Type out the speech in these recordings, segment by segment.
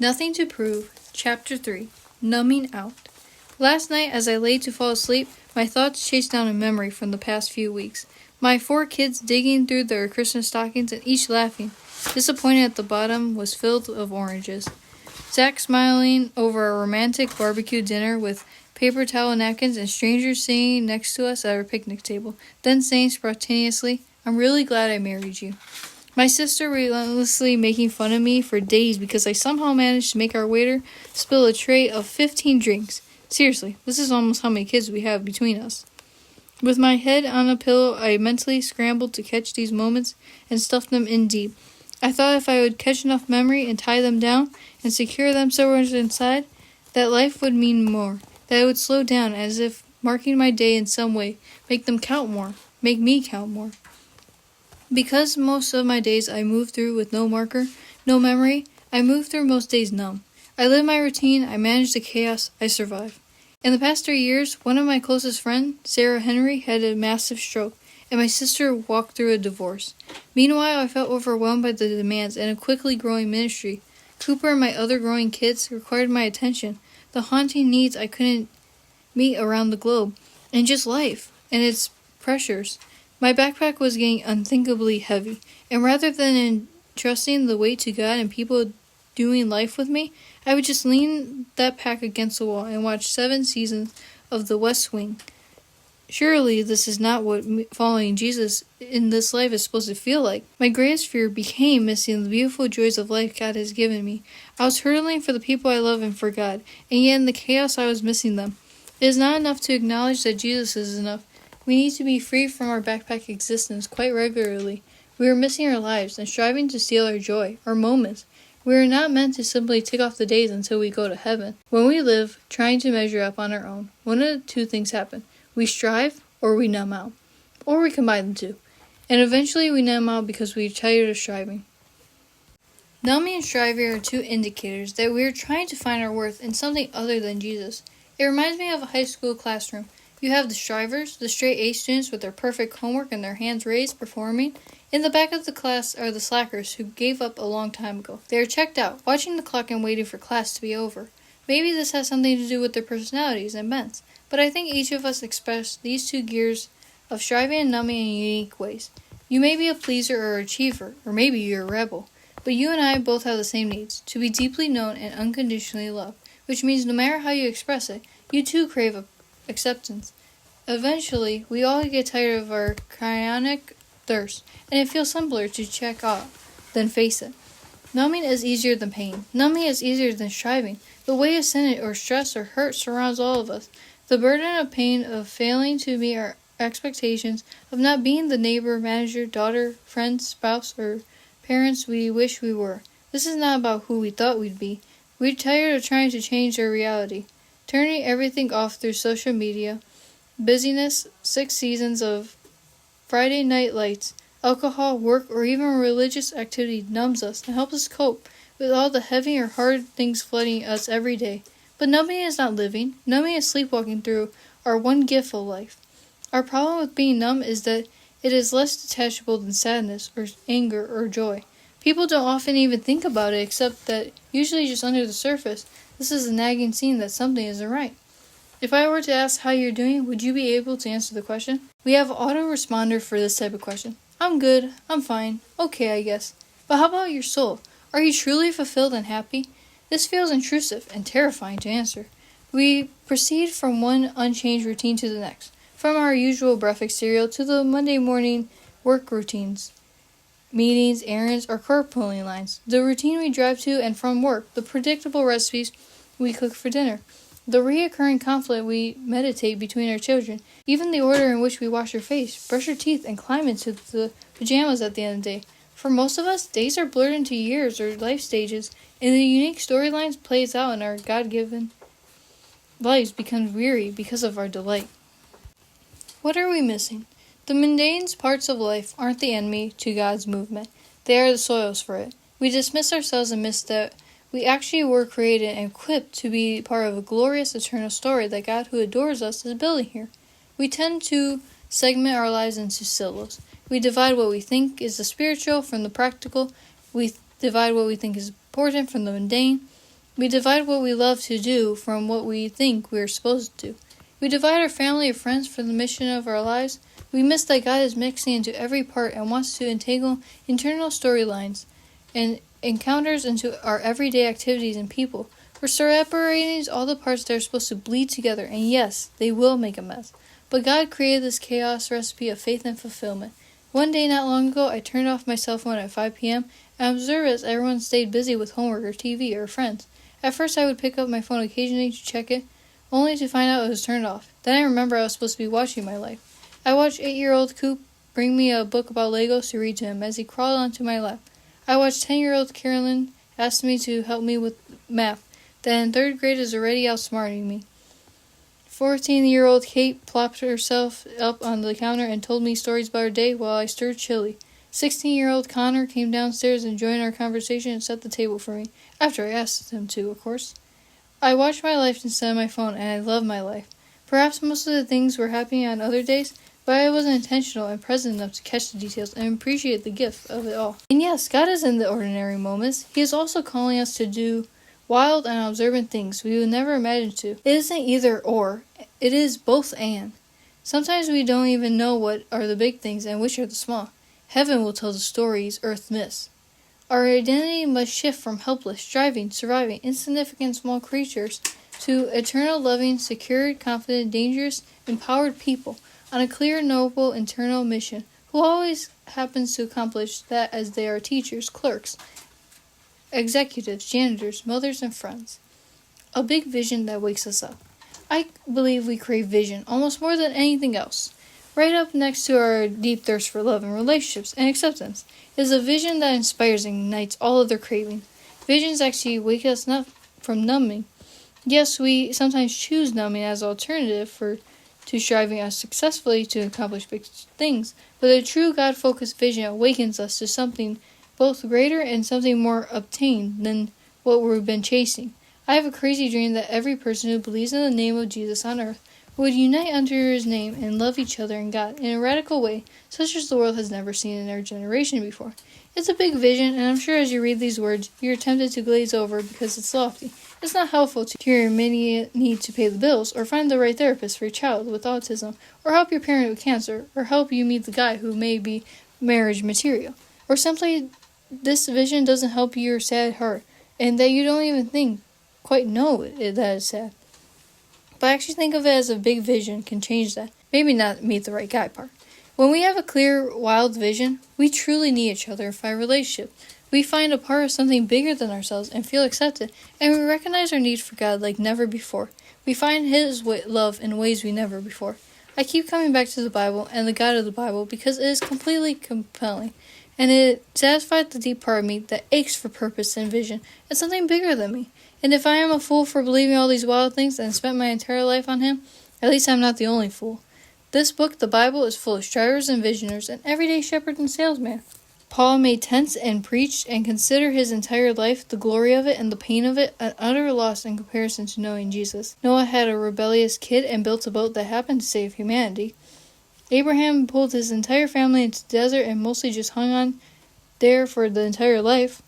Nothing to Prove, Chapter 3, Numbing Out. Last night, as I lay to fall asleep, my thoughts chased down a memory from the past few weeks. My 4 kids digging through their Christmas stockings and each laughing. Disappointed at the bottom was filled of oranges. Zach smiling over a romantic barbecue dinner with paper towel napkins and strangers sitting next to us at our picnic table, then saying spontaneously, "I'm really glad I married you." My sister relentlessly making fun of me for days because I somehow managed to make our waiter spill a tray of 15 drinks. Seriously, this is almost how many kids we have between us. With my head on a pillow, I mentally scrambled to catch these moments and stuff them in deep. I thought if I would catch enough memory and tie them down and secure them somewhere inside, that life would mean more, that it would slow down as if marking my day in some way, make them count more, make me count more. Because most of my days I move through with no marker, no memory, I move through most days numb. I live my routine, I manage the chaos, I survive. In the past 3 years, one of my closest friends, Sarah Henry, had a massive stroke, and my sister walked through a divorce. Meanwhile, I felt overwhelmed by the demands and a quickly growing ministry. Cooper and my other growing kids required my attention, the haunting needs I couldn't meet around the globe, and just life and its pressures. My backpack was getting unthinkably heavy, and rather than entrusting the weight to God and people doing life with me, I would just lean that pack against the wall and watch 7 seasons of The West Wing. Surely this is not what following Jesus in this life is supposed to feel like. My greatest fear became missing the beautiful joys of life God has given me. I was hurtling for the people I love and for God, and yet in the chaos I was missing them. It is not enough to acknowledge that Jesus is enough. We need to be free from our backpack existence quite regularly. We are missing our lives and striving to steal our joy, our moments. We are not meant to simply tick off the days until we go to heaven. When we live, trying to measure up on our own, one of the 2 things happen. We strive, or we numb out. Or we combine the 2. And eventually we numb out because we are tired of striving. Numbing and striving are 2 indicators that we are trying to find our worth in something other than Jesus. It reminds me of a high school classroom. You have the strivers, the straight A students with their perfect homework and their hands raised, performing. In the back of the class are the slackers who gave up a long time ago. They are checked out, watching the clock and waiting for class to be over. Maybe this has something to do with their personalities and bents, but I think each of us express these 2 gears of striving and numbing in unique ways. You may be a pleaser or achiever, or maybe you're a rebel, but you and I both have the same needs, to be deeply known and unconditionally loved, which means no matter how you express it, you too crave acceptance. Eventually, we all get tired of our chronic thirst, and it feels simpler to check off than face it. Numbing is easier than pain. Numbing is easier than striving. The weight of sin or stress or hurt surrounds all of us. The burden of pain of failing to meet our expectations, of not being the neighbor, manager, daughter, friend, spouse, or parents we wish we were. This is not about who we thought we'd be. We're tired of trying to change our reality, turning everything off through social media, busyness, 6 seasons of Friday night lights, alcohol, work, or even religious activity numbs us and helps us cope with all the heavy or hard things flooding us every day. But numbing is not living. Numbing is sleepwalking through our one gift of life. Our problem with being numb is that it is less detachable than sadness or anger or joy. People don't often even think about it, except that usually just under the surface, this is a nagging scene that something isn't right. If I were to ask how you're doing, would you be able to answer the question? We have an autoresponder for this type of question. I'm good, I'm fine, okay I guess. But how about your soul? Are you truly fulfilled and happy? This feels intrusive and terrifying to answer. We proceed from one unchanged routine to the next, from our usual breakfast cereal to the Monday morning work routines, meetings, errands, or carpooling lines, the routine we drive to and from work, the predictable recipes we cook for dinner, the reoccurring conflict we meditate between our children, even the order in which we wash our face, brush our teeth, and climb into the pajamas at the end of the day. For most of us, days are blurred into years or life stages, and the unique storylines plays out in our God-given lives become weary because of our delight. What are we missing? The mundane parts of life aren't the enemy to God's movement. They are the soils for it. We dismiss ourselves and miss that we actually were created and equipped to be part of a glorious eternal story that God who adores us is building here. We tend to segment our lives into silos. We divide what we think is the spiritual from the practical. We divide what we think is important from the mundane. We divide what we love to do from what we think we are supposed to do. We divide our family or friends from the mission of our lives. We miss that God is mixing into every part and wants to entangle internal storylines and encounters into our everyday activities and people. We're separating all the parts that are supposed to bleed together, and yes, they will make a mess. But God created this chaos recipe of faith and fulfillment. One day not long ago, I turned off my cell phone at 5 p.m. and observed as everyone stayed busy with homework or TV or friends. At first, I would pick up my phone occasionally to check it, only to find out it was turned off. Then I remember I was supposed to be watching my life. I watched 8-year-old Coop bring me a book about Legos to read to him as he crawled onto my lap. I watched 10-year-old Carolyn ask me to help me with math. Then in 3rd grade is already outsmarting me. 14-year-old Kate plopped herself up on the counter and told me stories about her day while I stirred chili. 16-year-old Connor came downstairs and joined our conversation and set the table for me, after I asked him to, of course. I watched my life instead of my phone, and I love my life. Perhaps most of the things were happening on other days, but I wasn't intentional and present enough to catch the details and appreciate the gift of it all. And yes, God is in the ordinary moments. He is also calling us to do wild and observant things we would never imagine to. It isn't either or, it is both and. Sometimes we don't even know what are the big things and which are the small. Heaven will tell the stories earth missed. Our identity must shift from helpless, striving, surviving, insignificant small creatures to eternal, loving, secure, confident, dangerous, empowered people on a clear, noble, internal mission, who always happens to accomplish that as they are teachers, clerks, executives, janitors, mothers, and friends. A big vision that wakes us up. I believe we crave vision almost more than anything else. Right up next to our deep thirst for love and relationships and acceptance is a vision that inspires and ignites all other craving. Visions actually wake us up from numbing. Yes, we sometimes choose numbing as an alternative to striving us successfully to accomplish big things, but a true God-focused vision awakens us to something both greater and something more obtained than what we've been chasing. I have a crazy dream that every person who believes in the name of Jesus on earth would unite under his name and love each other and God in a radical way, such as the world has never seen in our generation before. It's a big vision, and I'm sure as you read these words, you're tempted to glaze over because it's lofty. It's not helpful to your immediate need to pay the bills, or find the right therapist for your child with autism, or help your parent with cancer, or help you meet the guy who may be marriage material. Or simply, this vision doesn't help your sad heart, and that you don't even quite know that it's sad. But actually think of it as a big vision can change that. Maybe not meet the right guy part. When we have a clear, wild vision, we truly need each other and find a relationship. We find a part of something bigger than ourselves and feel accepted, and we recognize our need for God like never before. We find His love in ways we never before. I keep coming back to the Bible and the God of the Bible because it is completely compelling, and it satisfies the deep part of me that aches for purpose and vision and something bigger than me. And if I am a fool for believing all these wild things and spent my entire life on Him, at least I'm not the only fool. This book, the Bible, is full of strivers and visioners and everyday shepherd and salesman. Paul made tents and preached and considered his entire life, the glory of it and the pain of it, an utter loss in comparison to knowing Jesus. Noah had a rebellious kid and built a boat that happened to save humanity. Abraham pulled his entire family into the desert and mostly just hung on there for the entire life.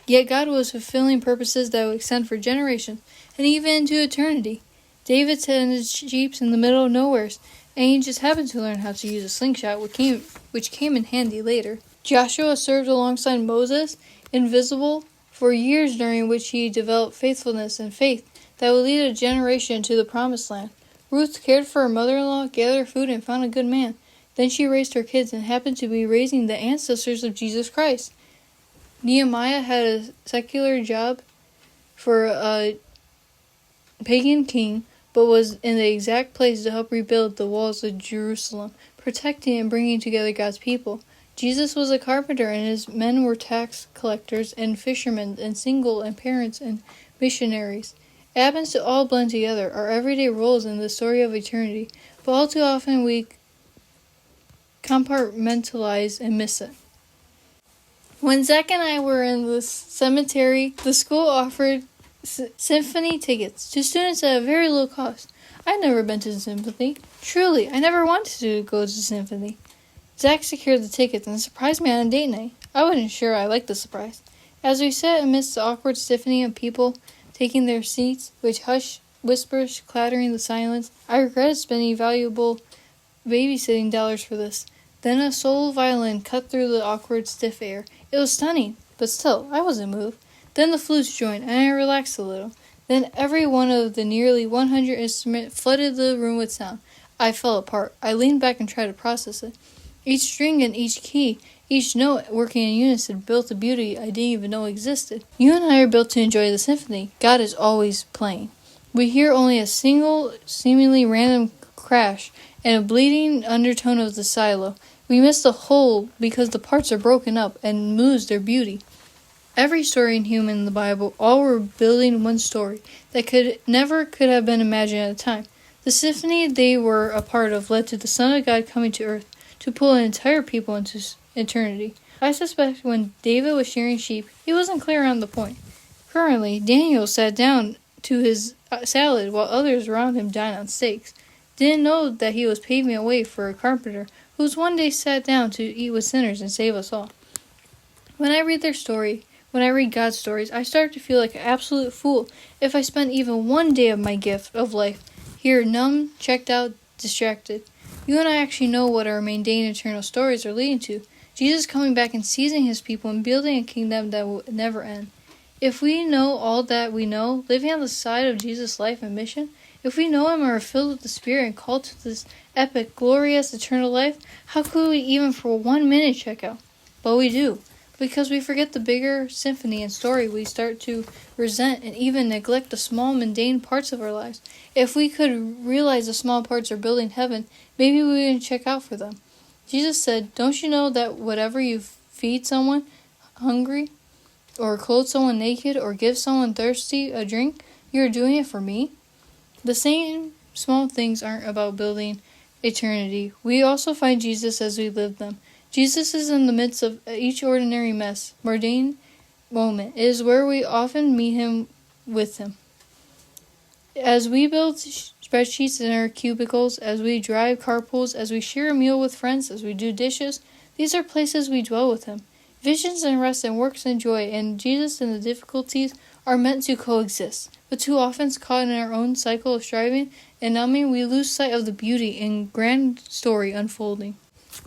Yet God was fulfilling purposes that would extend for generations, and even into eternity. David tended sheep in the middle of nowhere, and he just happened to learn how to use a slingshot, which came in handy later. Joshua served alongside Moses, invisible, for years, during which he developed faithfulness and faith that would lead a generation to the promised land. Ruth cared for her mother-in-law, gathered food, and found a good man. Then she raised her kids and happened to be raising the ancestors of Jesus Christ. Nehemiah had a secular job for a pagan king, but was in the exact place to help rebuild the walls of Jerusalem, protecting and bringing together God's people. Jesus was a carpenter, and his men were tax collectors and fishermen and single and parents and missionaries. It happens to all blend together, our everyday roles in the story of eternity, but all too often we compartmentalize and miss it. When Zach and I were in the cemetery, the school offered symphony tickets to students at a very low cost. I'd never been to symphony. Truly, I never wanted to go to symphony. Zach secured the tickets and surprised me on a date night. I wasn't sure I liked the surprise. As we sat amidst the awkward stiffening of people taking their seats, with hushed whispers clattering the silence. I regretted spending valuable babysitting dollars for this. Then a solo violin cut through the awkward, stiff air. It was stunning, but still, I wasn't moved. Then the flutes joined, and I relaxed a little. Then every one of the nearly 100 instruments flooded the room with sound. I fell apart. I leaned back and tried to process it. Each string and each key, each note working in unison, built a beauty I didn't even know existed. You and I are built to enjoy the symphony. God is always playing. We hear only a single, seemingly random crash and a bleeding undertone of the silo. We miss the whole because the parts are broken up and lose their beauty. Every story in human in the Bible, all were building one story that could have been imagined at a time. The symphony they were a part of led to the Son of God coming to earth to pull an entire people into eternity. I suspect when David was shearing sheep, he wasn't clear on the point. Currently, Daniel sat down to his salad while others around him dined on steaks. Didn't know that he was paving a way for a carpenter who was one day sat down to eat with sinners and save us all. When I read God's stories, I start to feel like an absolute fool if I spend even one day of my gift of life here numb, checked out, distracted. You and I actually know what our mundane eternal stories are leading to. Jesus coming back and seizing his people and building a kingdom that will never end. If we know all that we know, living on the side of Jesus' life and mission, if we know him and are filled with the Spirit and called to this epic, glorious, eternal life, how could we even for 1 minute check out? But we do. Because we forget the bigger symphony and story, we start to resent and even neglect the small, mundane parts of our lives. If we could realize the small parts are building heaven, maybe we wouldn't check out for them. Jesus said, "Don't you know that whatever you feed someone hungry, or clothe someone naked, or give someone thirsty a drink, you are doing it for me?" The same small things aren't about building eternity. We also find Jesus as we live them. Jesus is in the midst of each ordinary mundane moment. It is where we often meet him with him. As we build spreadsheets in our cubicles, as we drive carpools, as we share a meal with friends, as we do dishes, these are places we dwell with him. Visions and rest and works and joy and Jesus and the difficulties are meant to coexist. But too often, caught in our own cycle of striving and numbing, we lose sight of the beauty and grand story unfolding.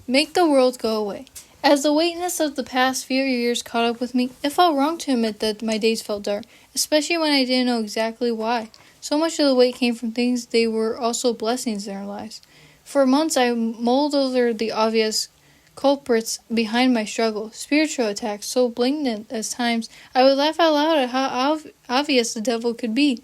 Make the world go away. As the weightness of the past few years caught up with me, it felt wrong to admit that my days felt dark, especially when I didn't know exactly why. So much of the weight came from things they were also blessings in our lives. For months I mulled over the obvious culprits behind my struggle, spiritual attacks so blatant as times I would laugh out loud at how obvious the devil could be.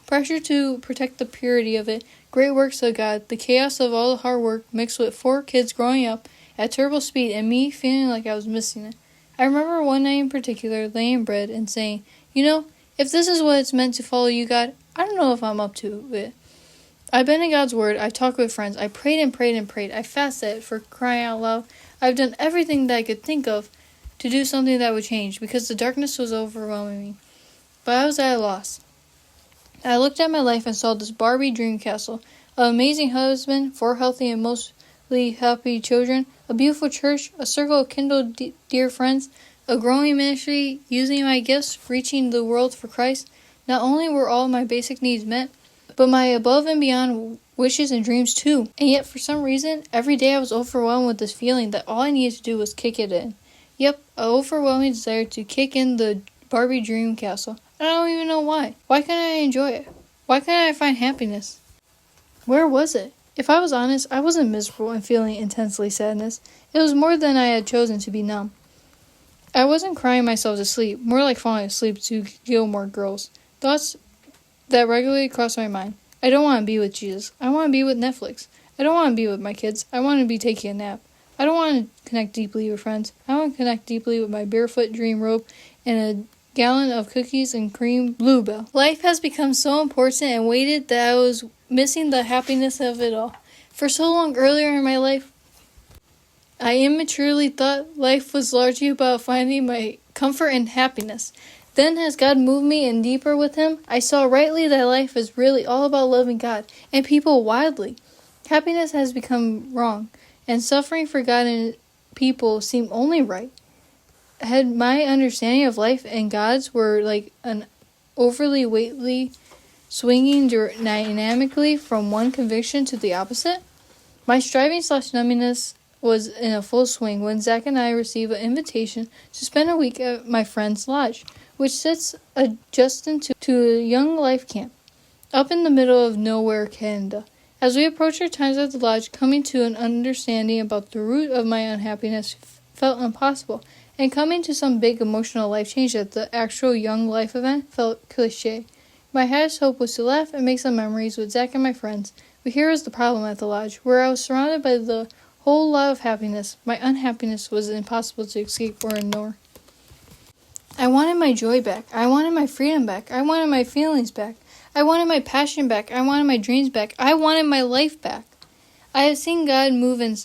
Pressure to protect the purity of it, great works of God, the chaos of all the hard work mixed with 4 kids growing up at turbo speed and me feeling like I was missing it. I remember one night in particular laying in bed and saying, if this is what it's meant to follow you, God, I don't know if I'm up to it. I've been in God's Word, I talked with friends, I prayed and prayed and prayed, I fasted for crying out loud. I've done everything that I could think of to do something that would change because the darkness was overwhelming me. But I was at a loss. I looked at my life and saw this Barbie dream castle, an amazing husband, 4 healthy and mostly happy children, a beautiful church, a circle of kindled dear friends, a growing ministry, using my gifts, reaching the world for Christ. Not only were all my basic needs met, but my above and beyond wishes and dreams too. And yet for some reason, every day I was overwhelmed with this feeling that all I needed to do was kick it in. Yep, an overwhelming desire to kick in the Barbie dream castle. I don't even know why. Why couldn't I enjoy it? Why couldn't I find happiness? Where was it? If I was honest, I wasn't miserable and feeling intensely sadness. It was more than I had chosen to be numb. I wasn't crying myself to sleep, more like falling asleep to Gilmore Girls. Thoughts that regularly crossed my mind. I don't want to be with Jesus. I want to be with Netflix. I don't want to be with my kids. I want to be taking a nap. I don't want to connect deeply with friends. I want to connect deeply with my barefoot dream rope and a gallon of cookies and cream Bluebell. Life has become so important and weighted that I was missing the happiness of it all. For so long earlier in my life, I immaturely thought life was largely about finding my comfort and happiness. Then as God moved me in deeper with him, I saw rightly that life is really all about loving God and people wildly. Happiness has become wrong, and suffering for God and people seemed only right. Had my understanding of life and God's were like an overly weightily, swinging dynamically from one conviction to the opposite? My striving/numbiness was in a full swing when Zach and I received an invitation to spend a week at my friend's lodge, which sits adjacent to a young life camp, up in the middle of nowhere, Canada. As we approached our times at the lodge, coming to an understanding about the root of my unhappiness felt impossible, and coming to some big emotional life change at the actual young life event felt cliché. My highest hope was to laugh and make some memories with Zach and my friends, but here was the problem at the lodge, where I was surrounded by the whole lot of happiness. My unhappiness was impossible to escape or ignore. I wanted my joy back. I wanted my freedom back. I wanted my feelings back. I wanted my passion back. I wanted my dreams back. I wanted my life back. I have seen God move in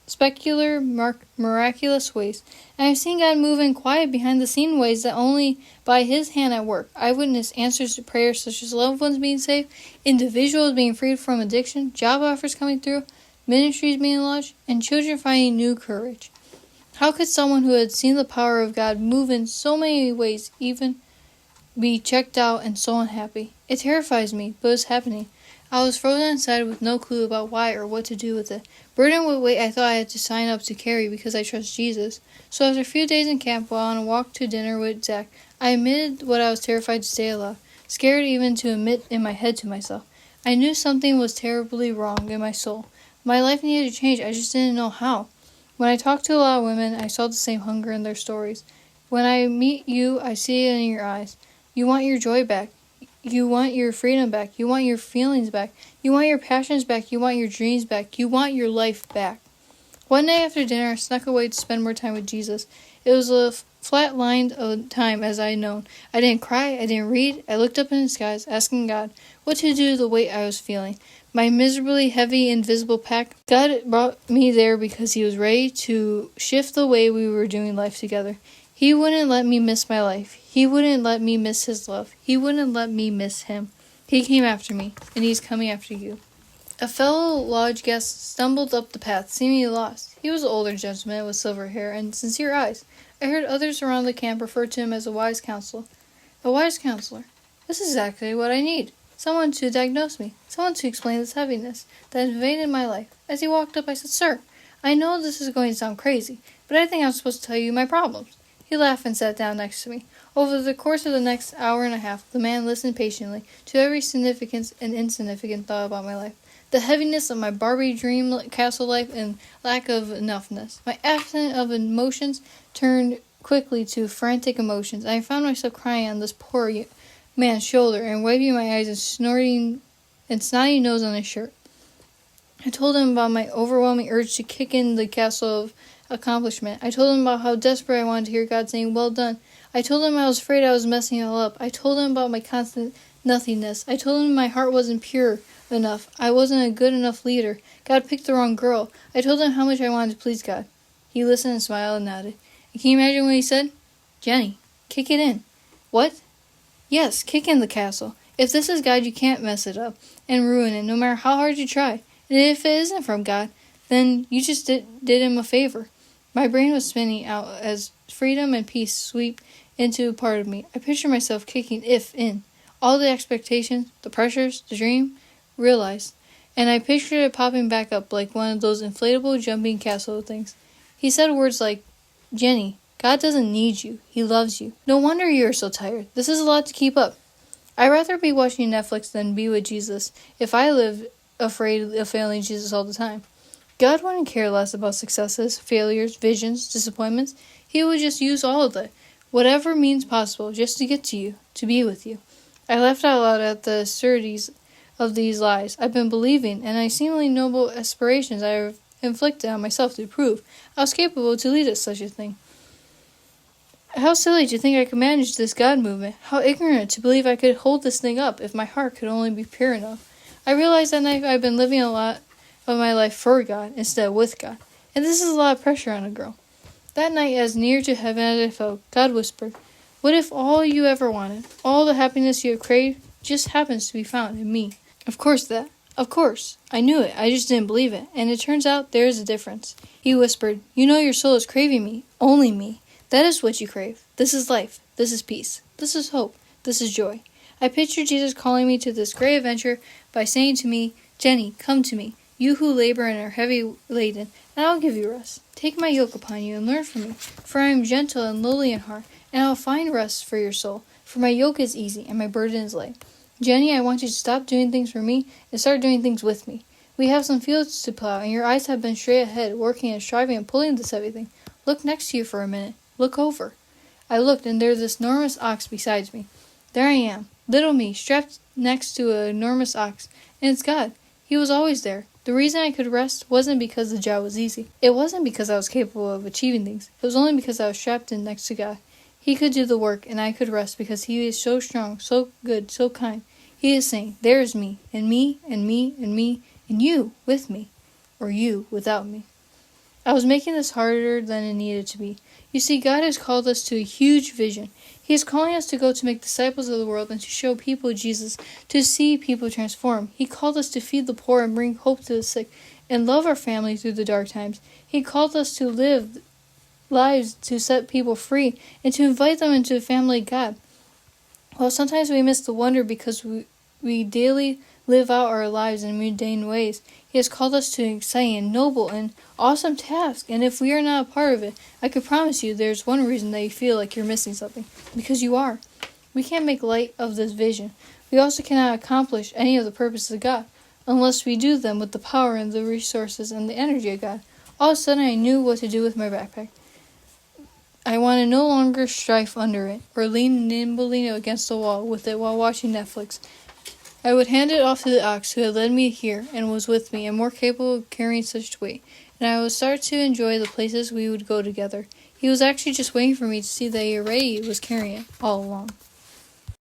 spectacular, miraculous ways, and I have seen God move in quiet, behind-the-scene ways that only by His hand at work. I witnessed answers to prayers such as loved ones being saved, individuals being freed from addiction, job offers coming through, ministries being launched, and children finding new courage. How could someone who had seen the power of God move in so many ways even be checked out and so unhappy? It terrifies me, but it's happening. I was frozen inside with no clue about why or what to do with it, burdened with weight I thought I had to sign up to carry because I trust Jesus. So after a few days in camp, while on a walk to dinner with Zach, I admitted what I was terrified to say aloud, scared even to admit in my head to myself. I knew something was terribly wrong in my soul. My life needed to change, I just didn't know how. When I talk to a lot of women, I saw the same hunger in their stories. When I meet you, I see it in your eyes. You want your joy back. You want your freedom back. You want your feelings back. You want your passions back. You want your dreams back. You want your life back. One night after dinner, I snuck away to spend more time with Jesus. It was a flat-lined time as I had known. I didn't cry. I didn't read. I looked up in the skies, asking God what to do with the weight I was feeling. My miserably heavy, invisible pack. God brought me there because He was ready to shift the way we were doing life together. He wouldn't let me miss my life. He wouldn't let me miss His love. He wouldn't let me miss Him. He came after me, and He's coming after you. A fellow lodge guest stumbled up the path, seemingly lost. He was an older gentleman with silver hair and sincere eyes. I heard others around the camp refer to him as a wise counselor. A wise counselor. This is exactly what I need. Someone to diagnose me. Someone to explain this heaviness that invaded my life. As he walked up, I said, "Sir, I know this is going to sound crazy, but I think I'm supposed to tell you my problems." He laughed and sat down next to me. Over the course of the next hour and a half, the man listened patiently to every significant and insignificant thought about my life. The heaviness of my Barbie dream castle life and lack of enoughness. My absence of emotions turned quickly to frantic emotions. I found myself crying on this poor man's shoulder and wiping my eyes and snorting and snotty nose on his shirt. I told him about my overwhelming urge to kick in the castle of accomplishment. I told him about how desperate I wanted to hear God saying, "Well done." I told him I was afraid I was messing it all up. I told him about my constant nothingness. I told him my heart wasn't pure enough. I wasn't a good enough leader. God picked the wrong girl. I told him how much I wanted to please God. He listened and smiled and nodded. And can you imagine what he said? "Jennie, kick it in." "What?" "Yes, kick in the castle. If this is God, you can't mess it up and ruin it, no matter how hard you try. And if it isn't from God, then you just did him a favor." My brain was spinning out as freedom and peace sweep into a part of me. I pictured myself kicking "if" in. All the expectations, the pressures, the dream, realized. And I pictured it popping back up like one of those inflatable jumping castle things. He said words like, "Jennie, God doesn't need you. He loves you. No wonder you are so tired. This is a lot to keep up." I'd rather be watching Netflix than be with Jesus if I lived afraid of failing Jesus all the time. God wouldn't care less about successes, failures, visions, disappointments. He would just use all of it, whatever means possible, just to get to you, to be with you. I laughed out loud at the absurdities of these lies I've been believing, and the seemingly noble aspirations I have inflicted on myself to prove I was capable to lead such a thing. How silly to think I could manage this God movement. How ignorant to believe I could hold this thing up if my heart could only be pure enough. I realized that night I've been living a lot of my life for God instead of with God, and this is a lot of pressure on a girl. That night, as near to heaven as I felt, God whispered, "What if all you ever wanted, all the happiness you have craved, just happens to be found in me?" Of course. I knew it, I just didn't believe it, and it turns out there is a difference. He whispered, "You know your soul is craving me, only me. That is what you crave. This is life. This is peace. This is hope. This is joy. I pictured Jesus calling me to this great adventure by saying to me, "Jennie, come to me, you who labor and are heavy laden, and I will give you rest. Take my yoke upon you and learn from me, for I am gentle and lowly in heart, and I will find rest for your soul. For my yoke is easy and my burden is light." Jennie, I want you to stop doing things for me and start doing things with me. We have some fields to plow, and your eyes have been straight ahead, working and striving and pulling this heavy thing. Look next to you for a minute. Look over. I looked, and there's this enormous ox beside me. There I am, little me, strapped next to an enormous ox, and it's God. He was always there. The reason I could rest wasn't because the job was easy. It wasn't because I was capable of achieving things. It was only because I was strapped in next to God. He could do the work, and I could rest because He is so strong, so good, so kind. He is saying, there is me, and me, and me, and me, and you with me, or you without me. I was making this harder than it needed to be. You see, God has called us to a huge vision. He is calling us to go to make disciples of the world and to show people Jesus, to see people transform. He called us to feed the poor and bring hope to the sick, and love our family through the dark times. He called us to live lives to set people free and to invite them into the family of God. Well, sometimes we miss the wonder because we daily live out our lives in mundane ways. He has called us to an exciting, noble, and awesome task, and if we are not a part of it, I could promise you there's one reason that you feel like you're missing something. Because you are. We can't make light of this vision. We also cannot accomplish any of the purposes of God unless we do them with the power and the resources and the energy of God. All of a sudden, I knew what to do with my backpack. I want to no longer strive under it, or lean nimbly against the wall with it while watching Netflix. I would hand it off to the ox who had led me here and was with me and more capable of carrying such weight, and I would start to enjoy the places we would go together. He was actually just waiting for me to see that he already was carrying it all along.